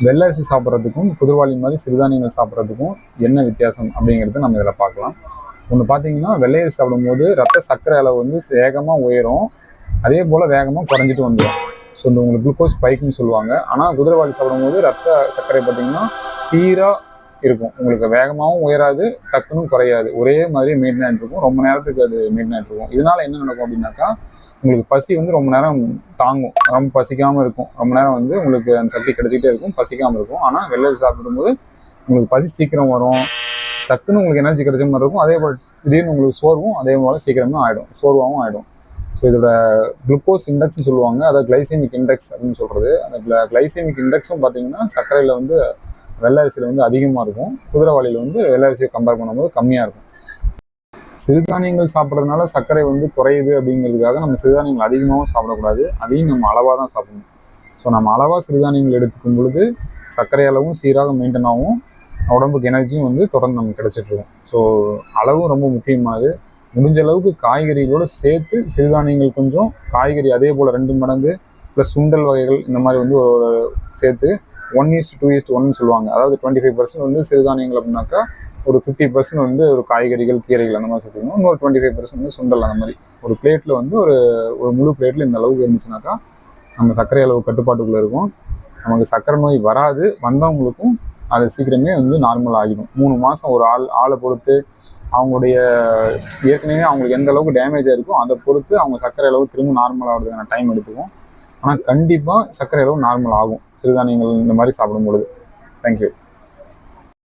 வெள்ளை அரிசி சாப்பிட்றதுக்கும் குதிரவாளி மாதிரி சிறுதானியங்கள் சாப்பிட்றதுக்கும் என்ன வித்தியாசம் அப்படிங்கிறது நம்ம இதில் பார்க்கலாம். ஒன்று பார்த்தீங்கன்னா, வெள்ளை அரிசி சாப்பிடும்போது ரத்த சர்க்கரை அளவு வந்து வேகமாக உயரும், அதே போல் வேகமாக குறைஞ்சிட்டு வந்துடும். ஸோ இந்த உங்களுக்கு குளுக்கோஸ் ஸ்பைக்குன்னு சொல்லுவாங்க. ஆனால் குதிரவாளி சாப்பிடும்போது ரத்த சர்க்கரை பார்த்தீங்கன்னா சீராக இருக்கும், உங்களுக்கு வேகமாகவும் உயராது, டக்குன்னு குறையாது, ஒரே மாதிரி மெயின்டைன் ஆகிட்டு இருக்கும், ரொம்ப நேரத்துக்கு அது மெயின்டைன் ஆகிட்டு இருக்கும். இதனால என்ன நடக்கும் அப்படின்னாக்கா, உங்களுக்கு பசி வந்து ரொம்ப நேரம் தாங்கும், ரொம்ப பசிக்காமல் இருக்கும், ரொம்ப நேரம் வந்து உங்களுக்கு அந்த சக்தி கிடைச்சிக்கிட்டே இருக்கும், பசிக்காமல் இருக்கும். ஆனால் வெள்ளை அரிசி சாப்பிடும்போது உங்களுக்கு பசி சீக்கிரம் வரும், டக்குன்னு உங்களுக்கு எனர்ஜி கிடைச்ச மாதிரி இருக்கும், அதே போல் திடீர்னு உங்களுக்கு சோர்வும் அதே போல் சீக்கிரமாக ஆகிடும், சோர்வாகவும் ஆகிடும். ஸோ இதோட குளுக்கோஸ் இண்டெக்ஸ்னு சொல்லுவாங்க, அதாவது கிளைசேமிக் இண்டெக்ஸ் அப்படின்னு சொல்கிறது. அந்த கிளைசேமிக் இண்டெக்ஸும் பார்த்தீங்கன்னா சர்க்கரையில் வந்து வெள்ளை அரிசியில் வந்து அதிகமாக இருக்கும், குதிரவாளியில் வந்து வெள்ளை அரிசியை கம்பேர் பண்ணும்போது கம்மியாக இருக்கும். சிறுதானியங்கள் சாப்பிட்றதுனால சர்க்கரை வந்து குறையுது அப்படிங்கிறதுக்காக நம்ம சிறுதானியங்கள் அதிகமாகவும் சாப்பிடக்கூடாது, அதையும் நம்ம அளவாக தான் சாப்பிடணும். ஸோ நம்ம அளவாக சிறுதானியங்கள் எடுத்துக்கும் பொழுது சர்க்கரை அளவும் சீராக மெயின்டைன் ஆகும், உடம்புக்கு எனர்ஜியும் வந்து தொடர்ந்து நமக்கு கிடைச்சிட்ருக்கும். ஸோ அளவும் ரொம்ப முக்கியமானது. முடிஞ்ச அளவுக்கு காய்கறிகளோடு சேர்த்து சிறுதானியங்கள் கொஞ்சம், காய்கறி அதே போல் 2 மடங்கு ப்ளஸ் சுண்டல் வகைகள் இந்த மாதிரி வந்து ஒரு சேர்த்து 1:2:1 சொல்லுவாங்க. அதாவது 25% வந்து சிறுதானியங்கள் அப்படின்னாக்கா ஒரு 50% வந்து ஒரு காய்கறிகள் கீரைகள் அந்த மாதிரி சொல்லுவாங்க, இன்னொரு 25% வந்து சுண்டல். அந்த மாதிரி ஒரு பிளேட்டில் வந்து ஒரு முழு பிளேட்டில் இந்த அளவுக்கு இருந்துச்சுனாக்கா நம்ம சர்க்கரை அளவு கட்டுப்பாட்டுக்குள்ளே இருக்கும், நமக்கு சர்க்கரை நோய் வராது, வந்தவங்களுக்கும் அது சீக்கிரமே வந்து நார்மல் ஆகிடும். 3 மாதம் ஒரு ஆளை பொறுத்து, அவங்களுடைய ஏற்கனவே அவங்களுக்கு எந்த அளவுக்கு டேமேஜ் ஆகிருக்கோ அதை பொறுத்து அவங்க சர்க்கரை அளவு திரும்ப நார்மல் ஆகிறதுக்கான டைம் எடுத்துக்கும். ஆனால் கண்டிப்பாக சர்க்கரை அளவு நார்மல் ஆகும் சிறுதானியங்கள் இந்த மாதிரி சாப்பிடும் பொழுது. தேங்க்யூ.